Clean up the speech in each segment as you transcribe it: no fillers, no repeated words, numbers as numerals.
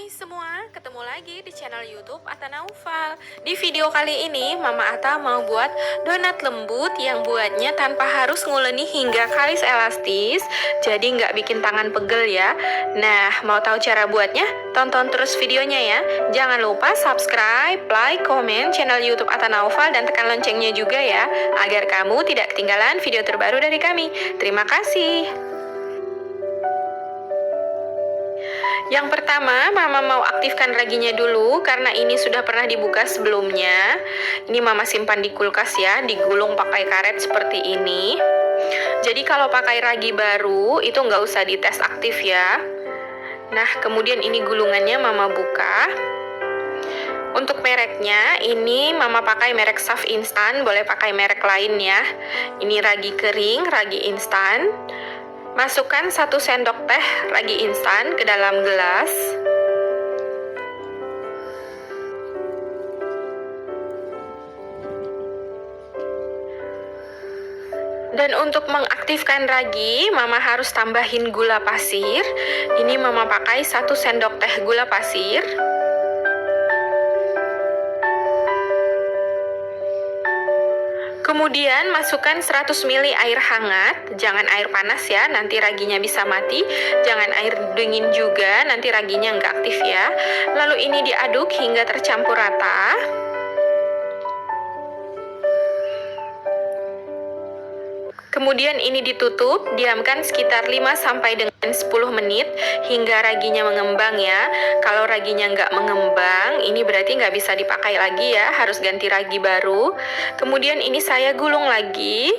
Hai semua, ketemu lagi di channel YouTube Atta Naufal. Di video kali ini, Mama Atta mau buat donat lembut yang buatnya tanpa harus nguleni hingga kalis elastis, jadi nggak bikin tangan pegel ya. Nah, mau tahu cara buatnya? Tonton terus videonya ya. Jangan lupa subscribe, like, komen channel YouTube Atta Naufal dan tekan loncengnya juga ya, agar kamu tidak ketinggalan video terbaru dari kami. Terima kasih. Yang pertama, Mama mau aktifkan raginya dulu karena ini sudah pernah dibuka sebelumnya. Ini Mama simpan di kulkas ya, digulung pakai karet seperti ini. Jadi kalau pakai ragi baru, itu nggak usah dites aktif ya. Nah, kemudian ini gulungannya Mama buka. Untuk mereknya, ini Mama pakai merek Saf Instan, boleh pakai merek lain ya. Ini ragi kering, ragi instan. Masukkan 1 sendok teh ragi instan ke dalam gelas. Dan untuk mengaktifkan ragi, Mama harus tambahin gula pasir. Ini Mama pakai 1 sendok teh gula pasir. Kemudian masukkan 100 ml air hangat, jangan air panas ya, nanti raginya bisa mati. Jangan air dingin juga, nanti raginya nggak aktif ya. Lalu ini diaduk hingga tercampur rata. Kemudian ini ditutup, diamkan sekitar 5 sampai dengan 10 menit hingga raginya mengembang ya. Kalau raginya nggak mengembang, ini berarti nggak bisa dipakai lagi ya, harus ganti ragi baru. Kemudian ini saya gulung lagi,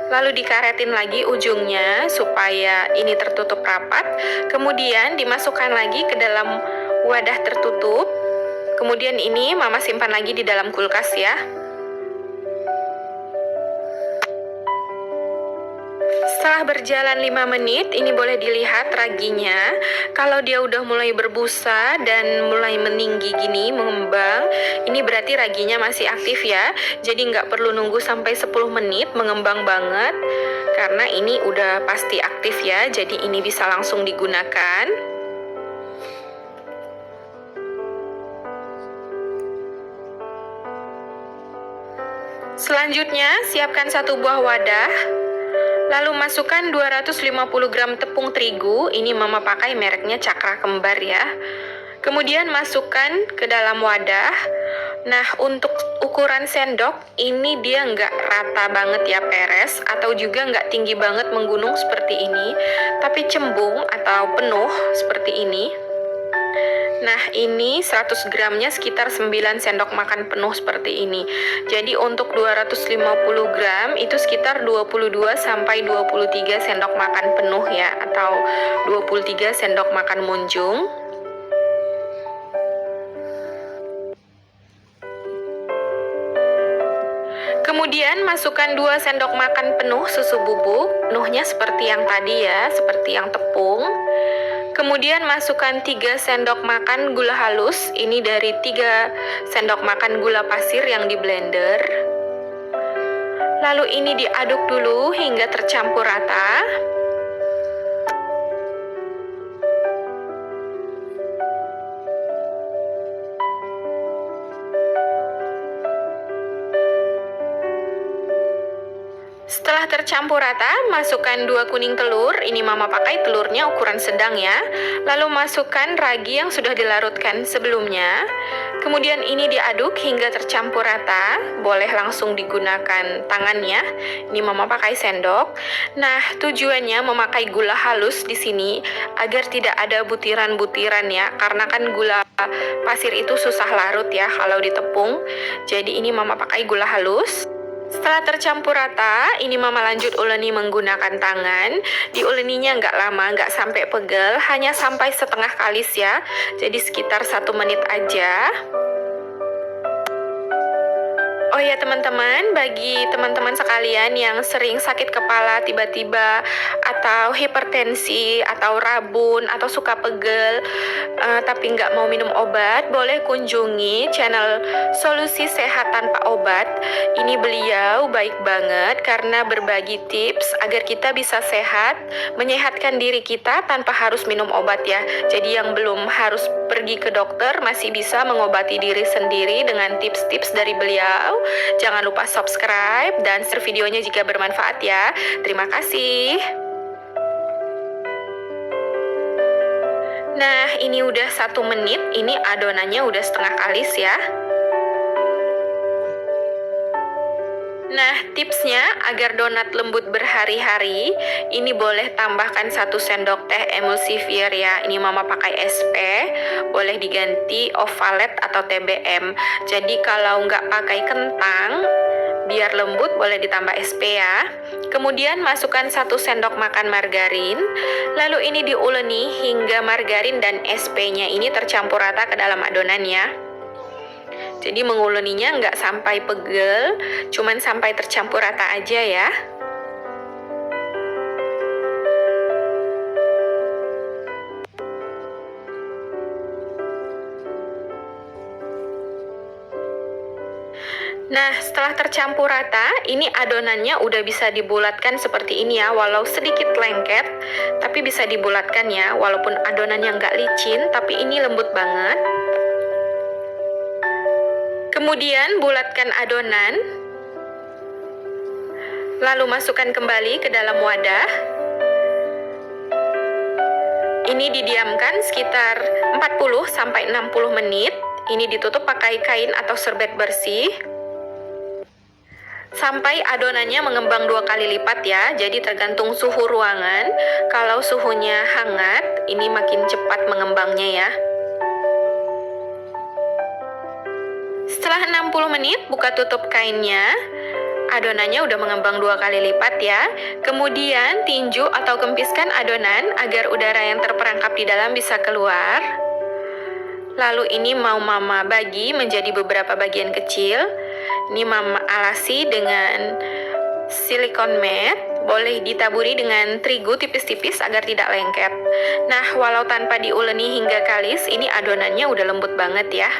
lalu dikaretin lagi ujungnya supaya ini tertutup rapat. Kemudian dimasukkan lagi ke dalam wadah tertutup. Kemudian ini Mama simpan lagi di dalam kulkas ya. Setelah berjalan 5 menit, ini boleh dilihat raginya. Kalau dia udah mulai berbusa dan mulai meninggi gini, mengembang, ini berarti raginya masih aktif ya. Jadi nggak perlu nunggu sampai 10 menit mengembang banget, karena ini udah pasti aktif ya. Jadi ini bisa langsung digunakan. Selanjutnya, siapkan 1 buah wadah. Lalu masukkan 250 gram tepung terigu, ini Mama pakai mereknya Cakra Kembar ya. Kemudian masukkan ke dalam wadah. Nah, untuk ukuran sendok, ini dia nggak rata banget ya peres, atau juga nggak tinggi banget menggunung seperti ini, tapi cembung atau penuh seperti ini. Nah, ini 100 gramnya sekitar 9 sendok makan penuh seperti ini. Jadi untuk 250 gram itu sekitar 22 sampai 23 sendok makan penuh ya, atau 23 sendok makan munjung. Kemudian masukkan 2 sendok makan penuh susu bubuk, penuhnya seperti yang tadi ya, seperti yang tepung. Kemudian masukkan 3 sendok makan gula halus, ini dari 3 sendok makan gula pasir yang di blender. Lalu ini diaduk dulu hingga tercampur rata. Setelah tercampur rata, masukkan 2 kuning telur. Ini Mama pakai telurnya ukuran sedang ya. Lalu masukkan ragi yang sudah dilarutkan sebelumnya. Kemudian ini diaduk hingga tercampur rata. Boleh langsung digunakan tangannya. Ini Mama pakai sendok. Nah, tujuannya memakai gula halus di sini agar tidak ada butiran-butiran ya. Karena kan gula pasir itu susah larut ya kalau ditepung. Jadi ini Mama pakai gula halus. Setelah tercampur rata, ini Mama lanjut uleni menggunakan tangan. Diuleninya nggak lama, nggak sampai pegel, hanya sampai setengah kalis ya. Jadi sekitar 1 menit aja. Oh ya teman-teman, bagi teman-teman sekalian yang sering sakit kepala tiba-tiba atau hipertensi atau rabun atau suka pegel tapi nggak mau minum obat, boleh kunjungi channel Solusi Sehat Tanpa Obat. Ini beliau baik banget karena berbagi tips agar kita bisa sehat, menyehatkan diri kita tanpa harus minum obat ya. Jadi yang belum harus pergi ke dokter masih bisa mengobati diri sendiri dengan tips-tips dari beliau. Jangan lupa subscribe dan share videonya jika bermanfaat ya. Terima kasih. Nah, ini udah 1 menit. Ini adonannya udah setengah kalis ya. Nah, tipsnya agar donat lembut berhari-hari, ini boleh tambahkan 1 sendok teh emulsifier ya. Ini mama pakai SP, boleh diganti ovalet atau TBM. Jadi kalau nggak pakai kentang, biar lembut boleh ditambah SP ya. Kemudian masukkan 1 sendok makan margarin. Lalu ini diuleni hingga margarin dan SP-nya ini tercampur rata ke dalam adonan ya. Jadi menguleninya nggak sampai pegel, cuman sampai tercampur rata aja ya. Nah, setelah tercampur rata, ini adonannya udah bisa dibulatkan seperti ini ya, walau sedikit lengket, tapi bisa dibulatkan ya, walaupun adonannya nggak licin, tapi ini lembut banget. Kemudian bulatkan adonan, lalu masukkan kembali ke dalam wadah. Ini didiamkan sekitar 40-60 menit. Ini ditutup pakai kain atau serbet bersih. Sampai adonannya mengembang 2 kali lipat ya, jadi tergantung suhu ruangan. Kalau suhunya hangat, ini makin cepat mengembangnya ya. Setelah 60 menit, buka tutup kainnya. Adonannya udah mengembang 2 kali lipat ya. Kemudian tinju atau kempiskan adonan agar udara yang terperangkap di dalam bisa keluar. Lalu ini mau mama bagi menjadi beberapa bagian kecil. Ini mama alasi dengan silikon mat. Boleh ditaburi dengan terigu tipis-tipis agar tidak lengket. Nah, walau tanpa diuleni hingga kalis, ini adonannya udah lembut banget ya.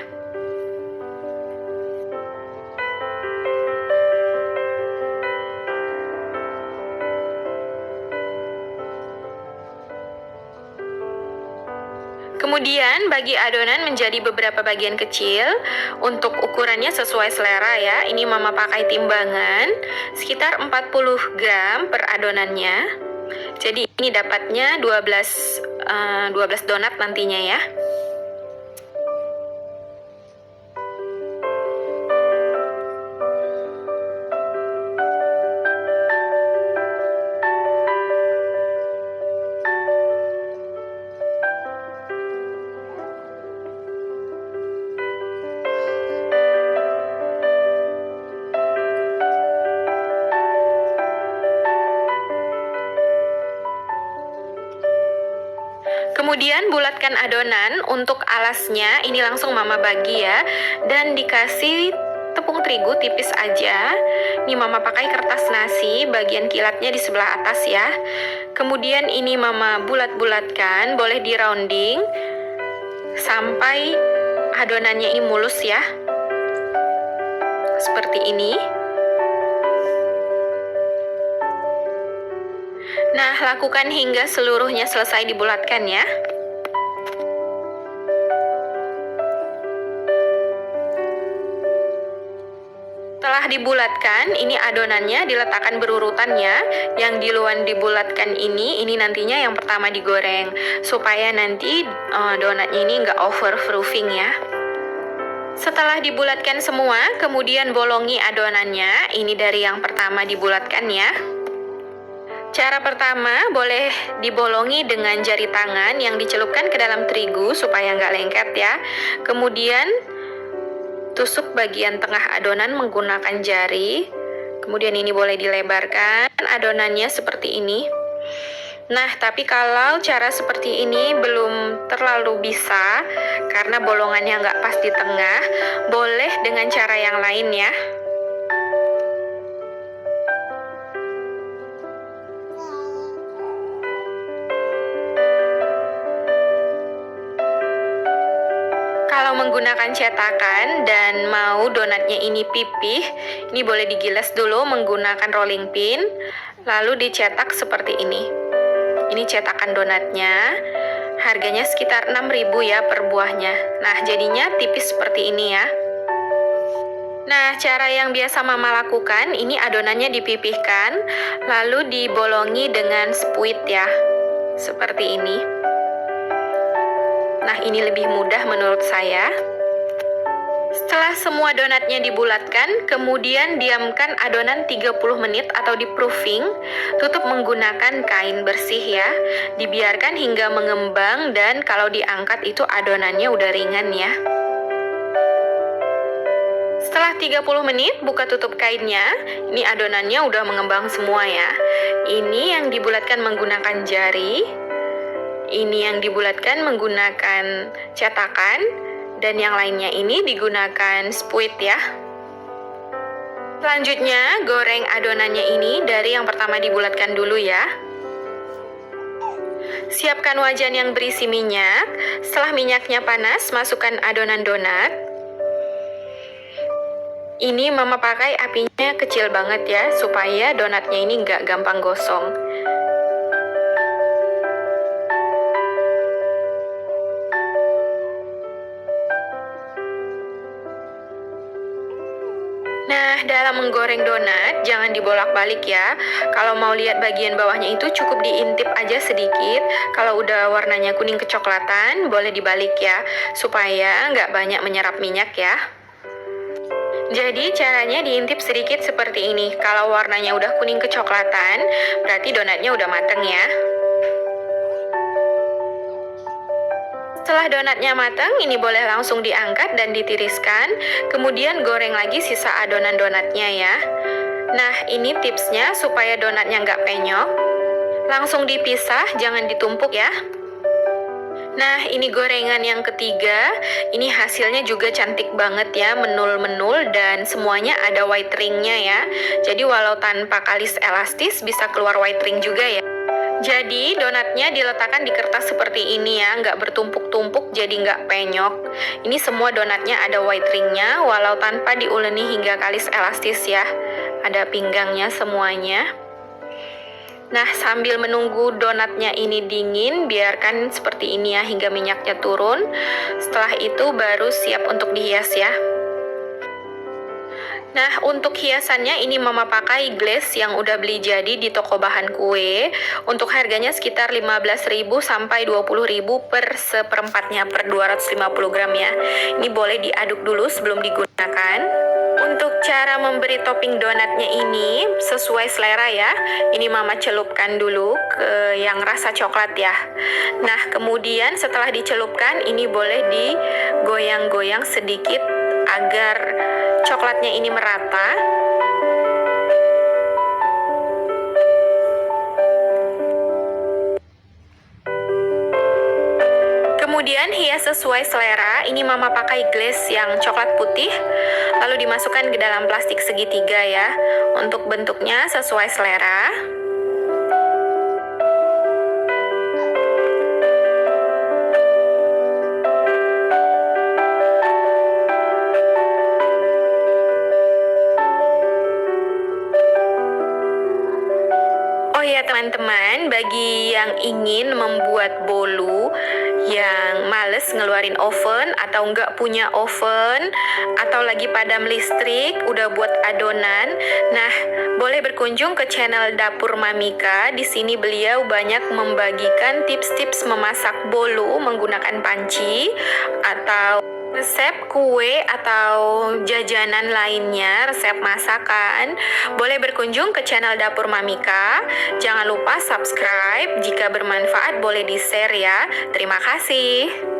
Kemudian bagi adonan menjadi beberapa bagian kecil. Untuk ukurannya sesuai selera ya. Ini mama pakai timbangan sekitar 40 gram per adonannya. Jadi ini dapatnya 12 donat nantinya ya. Kemudian bulatkan adonan. Untuk alasnya ini langsung mama bagi ya, dan dikasih tepung terigu tipis aja. Ini mama pakai kertas nasi, bagian kilatnya di sebelah atas ya. Kemudian ini mama bulat-bulatkan, boleh di rounding sampai adonannya ini mulus ya, seperti ini. Nah, lakukan hingga seluruhnya selesai dibulatkan ya. Setelah dibulatkan, ini adonannya diletakkan berurutan ya. Yang di luar dibulatkan ini nantinya yang pertama digoreng. Supaya nanti donatnya ini nggak overproofing ya. Setelah dibulatkan semua, kemudian bolongi adonannya. Ini dari yang pertama dibulatkan ya. Cara pertama, boleh dibolongi dengan jari tangan yang dicelupkan ke dalam terigu supaya nggak lengket ya. Kemudian tusuk bagian tengah adonan menggunakan jari. Kemudian ini boleh dilebarkan adonannya seperti ini. Nah, tapi kalau cara seperti ini belum terlalu bisa karena bolongannya nggak pas di tengah, boleh dengan cara yang lain ya. Kalau menggunakan cetakan dan mau donatnya ini pipih, ini boleh digilas dulu menggunakan rolling pin, lalu dicetak seperti ini. Ini cetakan donatnya, harganya sekitar 6.000 ya per buahnya. Nah, jadinya tipis seperti ini ya. Nah, cara yang biasa Mama lakukan, ini adonannya dipipihkan, lalu dibolongi dengan spuit ya, seperti ini. Nah, ini lebih mudah menurut saya. Setelah semua donatnya dibulatkan, kemudian diamkan adonan 30 menit atau di proofing, tutup menggunakan kain bersih ya. Dibiarkan hingga mengembang dan kalau diangkat itu adonannya udah ringan ya. Setelah 30 menit, buka tutup kainnya. Ini adonannya udah mengembang semua ya. Ini yang dibulatkan menggunakan jari. Ini yang dibulatkan menggunakan cetakan. Dan yang lainnya ini digunakan spuit ya. Selanjutnya, goreng adonannya ini dari yang pertama dibulatkan dulu ya. Siapkan wajan yang berisi minyak. Setelah minyaknya panas, masukkan adonan donat. Ini Mama pakai apinya kecil banget ya, supaya donatnya ini nggak gampang gosong. Nah, dalam menggoreng donat, jangan dibolak-balik ya. Kalau mau lihat bagian bawahnya itu cukup diintip aja sedikit. Kalau udah warnanya kuning kecoklatan, boleh dibalik ya, supaya nggak banyak menyerap minyak ya. Jadi caranya diintip sedikit seperti ini. Kalau warnanya udah kuning kecoklatan, berarti donatnya udah mateng ya. Setelah donatnya matang, ini boleh langsung diangkat dan ditiriskan. Kemudian goreng lagi sisa adonan donatnya ya. Nah, ini tipsnya supaya donatnya nggak penyok. Langsung dipisah, jangan ditumpuk ya. Nah, ini gorengan yang ketiga. Ini hasilnya juga cantik banget ya, menul-menul dan semuanya ada white ringnya ya. Jadi walau tanpa kalis elastis bisa keluar white ring juga ya. Jadi donatnya diletakkan di kertas seperti ini ya, nggak bertumpuk-tumpuk jadi nggak penyok. Ini semua donatnya ada white ringnya, walau tanpa diuleni hingga kalis elastis ya. Ada pinggangnya semuanya. Nah, sambil menunggu donatnya ini dingin, biarkan seperti ini ya hingga minyaknya turun. Setelah itu baru siap untuk dihias ya. Nah, untuk hiasannya ini Mama pakai glaze yang udah beli jadi di toko bahan kue. Untuk harganya sekitar 15.000 sampai 20.000 per seperempatnya per 250 gram ya. Ini boleh diaduk dulu sebelum digunakan. Untuk cara memberi topping donatnya ini sesuai selera ya. Ini Mama celupkan dulu ke yang rasa coklat ya. Nah, kemudian setelah dicelupkan ini boleh digoyang-goyang sedikit agar coklatnya ini merata. Kemudian hias sesuai selera. Ini Mama pakai glaze yang coklat putih, lalu dimasukkan ke dalam plastik segitiga ya. Untuk bentuknya sesuai selera. Oh ya teman-teman, bagi yang ingin membuat bolu yang males ngeluarin oven atau nggak punya oven atau lagi padam listrik udah buat adonan, nah boleh berkunjung ke channel Dapur Mamika. Di sini beliau banyak membagikan tips-tips memasak bolu menggunakan panci atau resep kue atau jajanan lainnya, resep masakan. Boleh berkunjung ke channel Dapur Mamika. Jangan lupa subscribe. Jika bermanfaat boleh di-share ya. Terima kasih.